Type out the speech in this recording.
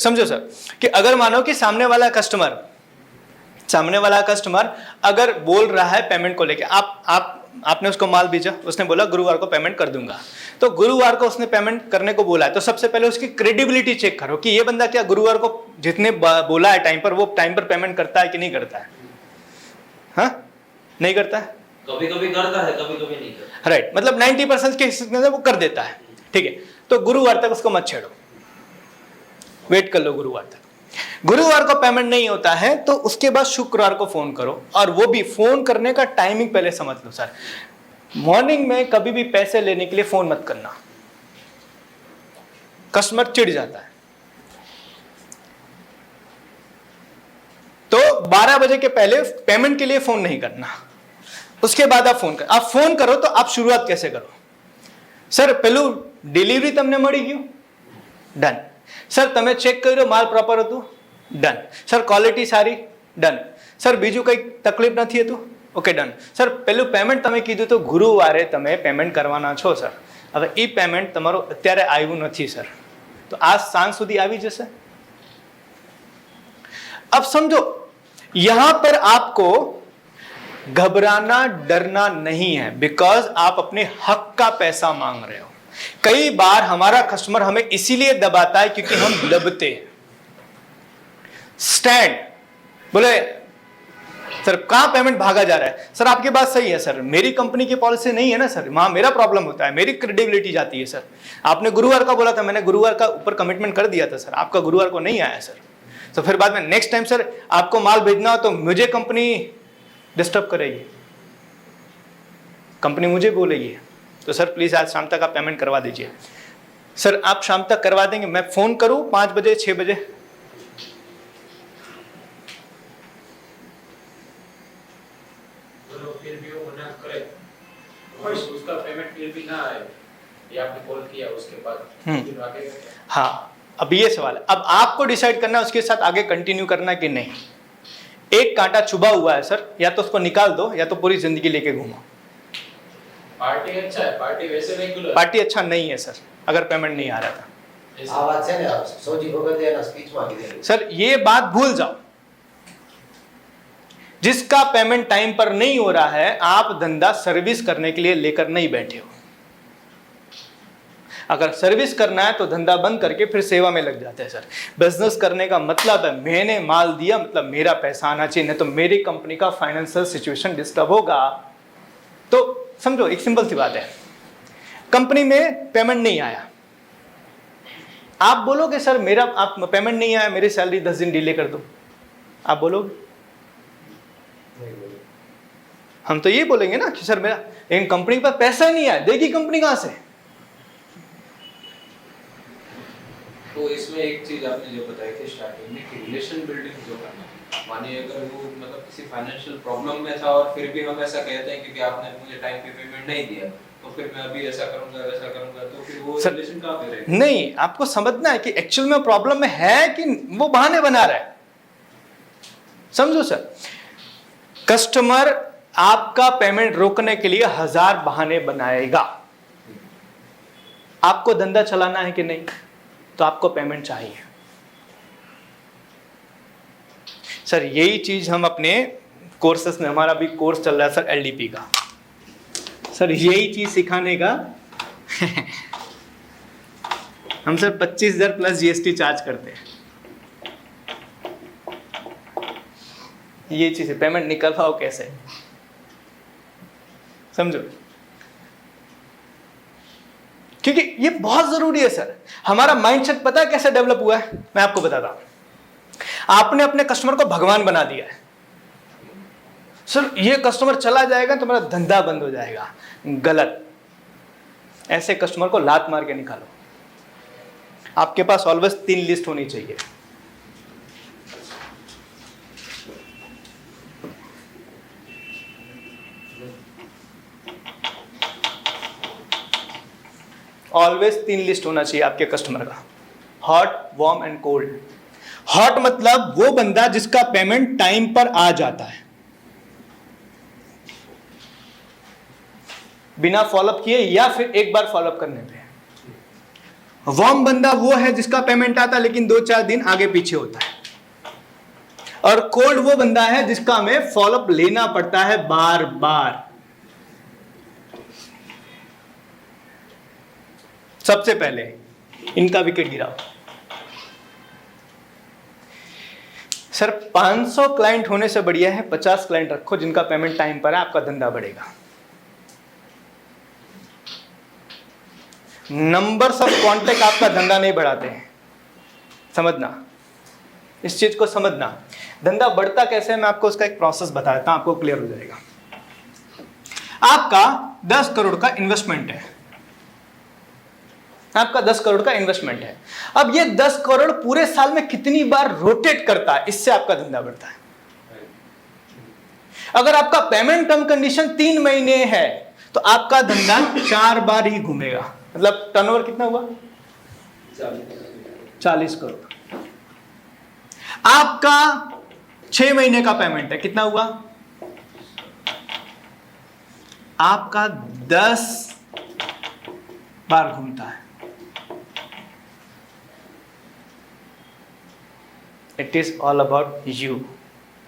समझो सर कि अगर मानो कि सामने वाला कस्टमर अगर बोल रहा है पेमेंट को लेके, आपने उसको माल भेजा, उसने बोला गुरुवार को पेमेंट कर दूंगा, तो गुरुवार को उसने पेमेंट करने को बोला है, तो सबसे पहले उसकी क्रेडिबिलिटी चेक करो कि ये बंदा क्या गुरुवार को जितने बोला है टाइम पर, वो टाइम पर पेमेंट करता है कि नहीं करता है। हाँ, नहीं करता है, कभी कभी करता है, कभी कभी नहीं करता। राइट, मतलब 90% के हिस्से में वो कर देता है, ठीक है। तो गुरुवार तक उसको मत छेड़ो, वेट कर लो गुरुवार तक। गुरुवार को पेमेंट नहीं होता है तो उसके बाद शुक्रवार को फोन करो, और वो भी फोन करने का टाइमिंग पहले समझ लो सर। मॉर्निंग में कभी भी पैसे लेने के लिए फोन मत करना, कस्टमर चिढ़ जाता है। तो 12 बजे के पहले पेमेंट के लिए फोन नहीं करना, उसके बाद आप फोन करो तो आप शुरुआत कैसे करो? सर पेलू डिलीवरी तमने मળી ગયું, डन। सर તમે ચેક કર્યો માલ પ્રોપર હતું, डन। सर क्वॉलिटी सारी, डन। सर बीजू कई तकलीफ नहीं હતું, ओके डन। सर पेलू पेमेंट तमे कीधुं तो गुरुवारे तमे पेमेंट करवाना छो सर, हवे ई पेमेंट तमारो अत्यारे आव्युं नथी सर, तो आज सांज सुधी आवी जशे। अब समझो यहां पर आपको घबराना डरना नहीं है, बिकॉज आप अपने हक का पैसा मांग रहे हो। कई बार हमारा कस्टमर हमें इसीलिए दबाता है क्योंकि हम दबते हैं। स्टैंड बोले सर कहां पेमेंट भागा जा रहा है, सर आपकी बात सही है सर, मेरी कंपनी की पॉलिसी नहीं है ना सर, वहां मेरा प्रॉब्लम होता है, मेरी क्रेडिबिलिटी जाती है सर। आपने गुरुवार का बोला था, मैंने गुरुवार का ऊपर कमिटमेंट कर दिया था सर, आपका गुरुवार को नहीं आया सर। तो फिर बाद में नेक्स्ट टाइम सर आपको माल भेजना हो तो मुझे कंपनी डिस्टर्ब करेगी, कंपनी मुझे बोलेगी, तो सर प्लीज आज शाम तक आप पेमेंट करवा दीजिए। सर आप शाम तक करवा देंगे, मैं फोन करूं 5 बजे 6 बजे? फिर भी वो मना करे और उसका पेमेंट फिर भी ना आए, या आपने कॉल किया उसके बाद फिर आगे हाँ, अब ये सवाल है, अब आपको डिसाइड करना है उसके साथ आगे कंटिन्यू करना कि नहीं। एक कांटा चुभा हुआ है सर, या तो उसको निकाल दो या तो पूरी जिंदगी लेके घूमो। पार्टी अच्छा है, पार्टी वैसे रेगुलर, पार्टी अच्छा नहीं है सर अगर पेमेंट नहीं आ रहा था। आवाज છે ને સોજી ભગતે એના સ્પીચમાં કીધેલું। सर ये बात भूल जाओ, जिसका पेमेंट टाइम पर नहीं हो रहा है, आप धंधा सर्विस करने के लिए लेकर नहीं बैठे हो। अगर सर्विस करना है तो धंधा बंद करके फिर सेवा में लग जाते हैं सर। बिजनेस करने का मतलब है मैंने माल दिया मतलब मेरा पैसा आना चाहिए, नहीं तो मेरी कंपनी का फाइनेंशियल सिचुएशन डिस्टर्ब होगा। तो समझो एक सिंपल सी बात है, कंपनी में पेमेंट नहीं आया, आप बोलोगे सर मेरा आप पेमेंट नहीं आया, मेरी सैलरी 10 दिन डिले कर दो, आप बोलोगे? हम तो ये बोलेंगे ना कि सर मेरा, लेकिन कंपनी के पास पैसा ही नहीं आया, देगी कंपनी कहां से? तो इसमें एक चीज आपने जो बताई थी स्टार्टिंग में कि रिलेशन बिल्डिंग जो करना, मानिए अगर वो मतलब किसी फाइनेंशियल प्रॉब्लम में था और फिर भी हम ऐसा कहते हैं क्योंकि आपने मुझे टाइम पे पेमेंट नहीं दिया तो फिर मैं अभी ऐसा करूंगा वैसा करूंगा, तो फिर वो रिलेशन कहां पे रहेगा? नहीं, आपको समझना है कि एक्चुअल में प्रॉब्लम में है कि वो बहाने बना रहा है। समझो सर, कस्टमर आपका पेमेंट रोकने के लिए 1000 बहाने बनाएगा। आपको धंधा चलाना है कि नहीं, तो आपको पेमेंट चाहिए। सर यही चीज हम अपने कोर्सेस में, हमारा भी कोर्स चल रहा है सर एलडीपी का, सर यही चीज सिखाने का हम सर 25,000 प्लस जीएसटी चार्ज करते हैं। ये चीज है, पेमेंट निकलवाओ कैसे, समझो, क्योंकि ये बहुत जरूरी है सर। हमारा माइंडसेट पता है कैसे डेवलप हुआ है, मैं आपको बताता हूं। आपने अपने कस्टमर को भगवान बना दिया है, सर ये कस्टमर चला जाएगा तो मेरा धंधा बंद हो जाएगा। गलत, ऐसे कस्टमर को लात मार के निकालो। आपके पास ऑलवेज 3 लिस्ट होनी चाहिए। ऑलवेज 3 लिस्ट होना चाहिए आपके कस्टमर का, hot, warm and cold. Hot मतलब वो बंदा जिसका पेमेंट टाइम पर आ जाता है, बिना फॉलोअप किए या फिर एक बार फॉलोअप करने पे। वार्म बंदा वो है जिसका पेमेंट आता लेकिन 2-4 दिन आगे पीछे होता है, और कोल्ड वो बंदा है जिसका हमें फॉलोअप लेना पड़ता है बार बार। सबसे पहले इनका विकेट गिराओ। सर 500 क्लाइंट होने से बढ़िया है 50 क्लाइंट रखो जिनका पेमेंट टाइम पर है, आपका धंधा बढ़ेगा। नंबर्स ऑफ कांटेक्ट आपका धंधा नहीं बढ़ाते हैं, समझना, इस चीज को समझना। धंधा बढ़ता कैसे है मैं आपको उसका एक प्रोसेस बता देता हूं, आपको क्लियर हो जाएगा। आपका 10 करोड़ का इन्वेस्टमेंट है, आपका 10 करोड़ का इन्वेस्टमेंट है। अब ये 10 करोड़ पूरे साल में कितनी बार रोटेट करता है, इससे आपका धंधा बढ़ता है। अगर आपका पेमेंट टर्म कंडीशन 3 महीने है तो आपका धंधा 4 बार ही घूमेगा। मतलब टर्नओवर कितना हुआ? 40 करोड़। आपका 6 महीने का पेमेंट है, कितना हुआ? आपका 10 बार घूमता है। It is all about you.